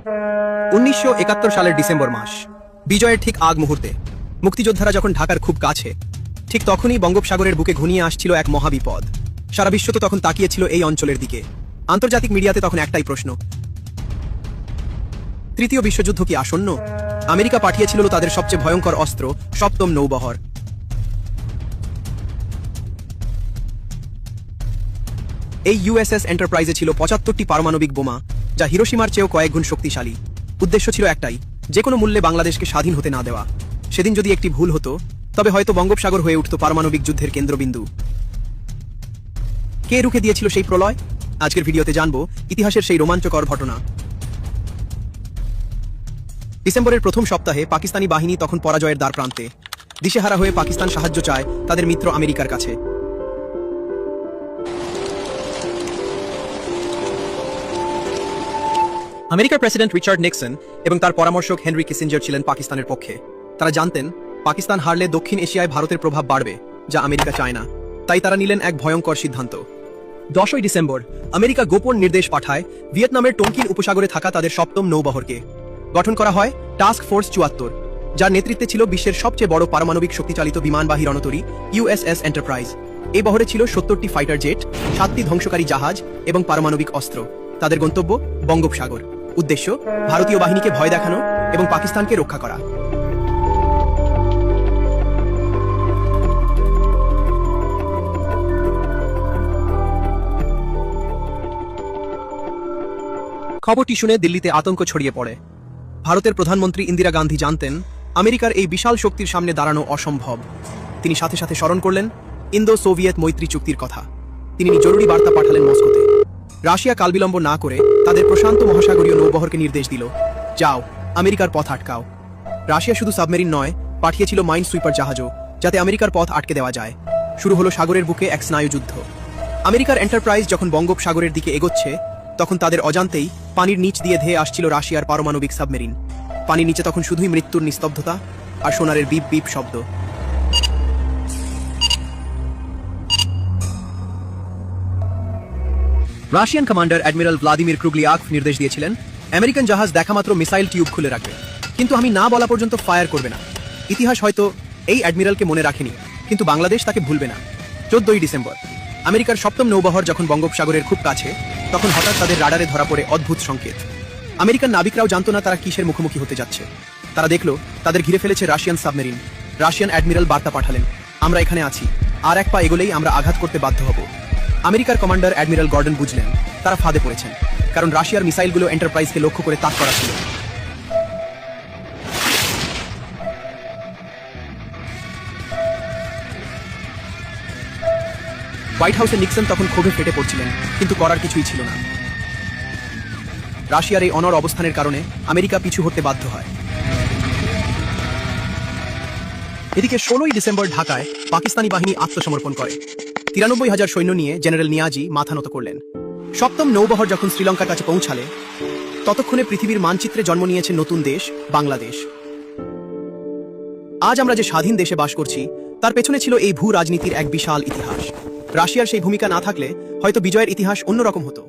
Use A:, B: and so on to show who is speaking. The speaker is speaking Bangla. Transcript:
A: 1971 সালের ডিসেম্বর মাস, বিজয়ের ঠিক আগ মুহূর্তে মুক্তিযোদ্ধারা যখন ঢাকার খুব কাছে, ঠিক তখনই বঙ্গোপসাগরের বুকে ঘনিয়ে আসছিল এক মহাবিপদ। সারা বিশ্ব তো তখন তাকিয়েছিল এই অঞ্চলের দিকে। আন্তর্জাতিক মিডিয়াতে তখন একটাই প্রশ্ন, তৃতীয় বিশ্বযুদ্ধ কি আসন্ন? আমেরিকা পাঠিয়েছিল তাদের সবচেয়ে ভয়ঙ্কর অস্ত্র, সপ্তম নৌবহর। এই ইউএসএস এন্টারপ্রাইজে ছিল 75টি পারমাণবিক বোমা, যা হিরোশিমার চেয়েও কয়েক গুণ শক্তিশালী। উদ্দেশ্য ছিল একটাই, যে কোনো মূল্যে বাংলাদেশকে স্বাধীন হতে না দেওয়া। সেদিন যদি একটি ভুল হতো, তবে হয়তো বঙ্গোপসাগর হয়ে উঠত পারমাণবিক যুদ্ধের কেন্দ্রবিন্দু। কে রুখে দিয়েছিল সেই প্রলয়? আজকের ভিডিওতে জানবো ইতিহাসের সেই রোমাঞ্চকর ঘটনা। ডিসেম্বরের প্রথম সপ্তাহে পাকিস্তানি বাহিনী তখন পরাজয়ের দ্বার প্রান্তে। দিশেহারা হয়ে পাকিস্তান সাহায্য চায় তাদের মিত্র আমেরিকার কাছে। আমেরিকার প্রেসিডেন্ট রিচার্ড নিক্সন এবং তার পরামর্শক হেনরি কিসিঞ্জার ছিলেন পাকিস্তানের পক্ষে। তারা জানতেন পাকিস্তান হারলে দক্ষিণ এশিয়ায় ভারতের প্রভাব বাড়বে, যা আমেরিকা চায় না। তাই তারা নিলেন এক ভয়ঙ্কর সিদ্ধান্ত। 10 ডিসেম্বর আমেরিকা গোপন নির্দেশ পাঠায় ভিয়েতনামের টঙ্কিন উপসাগরে থাকা তাদের সপ্তম নৌবহরকে। গঠন করা হয় টাস্ক ফোর্স 74, যার নেতৃত্বে ছিল বিশ্বের সবচেয়ে বড় পারমাণবিক শক্তিচালিত বিমানবাহী রণতরী ইউএসএস এন্টারপ্রাইজ। এই বহরে ছিল 70টি ফাইটার জেট, 7টি ধ্বংসকারী জাহাজ এবং পারমাণবিক অস্ত্র। তাদের গন্তব্য বঙ্গোপসাগর। উদ্দেশ্য ভারতীয় বাহিনীকে ভয় দেখানো এবং পাকিস্তানকে রক্ষা করা। খবরটি শুনে দিল্লিতে আতঙ্ক ছড়িয়ে পড়ে। ভারতের প্রধানমন্ত্রী ইন্দিরা গান্ধী জানতেন আমেরিকার এই বিশাল শক্তির সামনে দাঁড়ানো অসম্ভব। তিনি সাথে সাথে স্মরণ করলেন ইন্দো সোভিয়েত মৈত্রী চুক্তির কথা। তিনি জরুরি বার্তা পাঠালেন মস্কোতে। রাশিয়া কালবিলম্ব না করে তাদের প্রশান্ত মহাসাগরীয় নৌবহরকে নির্দেশ দিল, যাও, আমেরিকার পথ আটকাও। রাশিয়া শুধু সাবমেরিন নয়, পাঠিয়েছিল মাইন সুইপার জাহাজও, যাতে আমেরিকার পথ আটকে দেওয়া যায়। শুরু হলো সাগরের বুকে এক স্নায়ুযুদ্ধ। আমেরিকার এন্টারপ্রাইজ যখন বঙ্গোপসাগরের দিকে এগোচ্ছে, তখন তাদের অজান্তেই পানির নিচ দিয়ে ধেয়ে আসছিল রাশিয়ার পারমাণবিক সাবমেরিন। পানির নিচে তখন শুধুই মৃত্যুর নিস্তব্ধতা আর সোনারের বিপ বিপ শব্দ। রাশিয়ান কমান্ডার অ্যাডমিরাল ভ্লাদিমির ক্রুগলিয়াভ নির্দেশ দিয়েছিলেন আমেরিকান জাহাজ দেখামাত্র মিসাইল টিউব খুলে রাখবে, কিন্তু আমি না বলা পর্যন্ত ফায়ার করবে না। ইতিহাস হয়তো এই অ্যাডমিরালকে মনে রাখেনি, কিন্তু বাংলাদেশ তাকে ভুলবে না। 14 ডিসেম্বর আমেরিকার সপ্তম নৌবহর যখন বঙ্গোপসাগরের খুব কাছে, তখন হঠাৎ তাদের রাডারে ধরা পড়ে অদ্ভুত সংকেত। আমেরিকান নাবিকরাও জানতো না তারা কিসের মুখোমুখি হতে যাচ্ছে। তারা দেখলো তাদের ঘিরে ফেলেছে রাশিয়ান সাবমেরিন। রাশিয়ান অ্যাডমিরাল বার্তা পাঠালেন, আমরা এখানে আছি, আর এক পা এগোলেই আমরা আঘাত করতে বাধ্য হব। আমেরিকার কমান্ডার অ্যাডমিরাল গর্ডন বুঝলেন তারা ফাঁদে পড়েছেন, কারণ রাশিয়ার মিসাইলগুলো এন্টারপ্রাইজকে লক্ষ্য করে তাক করা ছিল। হোয়াইট হাউসে নিক্সন তখন ক্ষোভে ফেটে পড়ছিলেন, কিন্তু করার কিছুই ছিল না। রাশিয়ার এই অনড় অবস্থানের কারণে আমেরিকা পিছু হতে বাধ্য হয়। এদিকে 16 ডিসেম্বর ঢাকায় পাকিস্তানি বাহিনী আত্মসমর্পণ করে। 93,000 সৈন্য নিয়ে জেনারেল নিয়াজি মাথা নত করলেন। সপ্তম নৌবহর যখন শ্রীলঙ্কার কাছে পৌঁছালে, ততক্ষণে পৃথিবীর মানচিত্রে জন্ম নিয়েছে নতুন দেশ বাংলাদেশ। আজ আমরা যে স্বাধীন দেশে বাস করছি, তার পেছনে ছিল এই ভূ রাজনীতির এক বিশাল ইতিহাস। রাশিয়ার সেই ভূমিকা না থাকলে হয়তো বিজয়ের ইতিহাস অন্যরকম হতো।